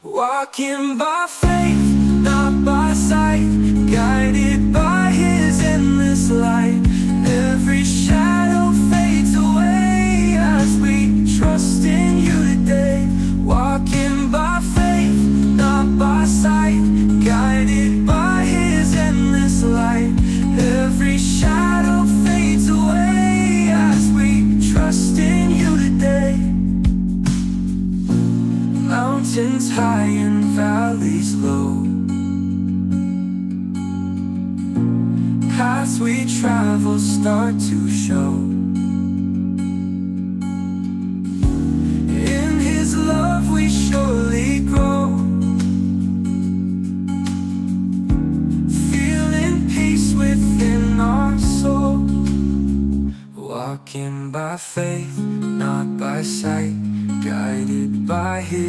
Walking by faith, not by sight, guided by His endless light. Every shadow fades away as we trust in You today. Walking by faith, not by sight, guided by His endless light. Every shadow fades away as we trust in You today. Mountains high and valleys low, paths we travel start to show. In His love we surely grow, feeling peace within our soul. Walking by faith, not by sight, guided by His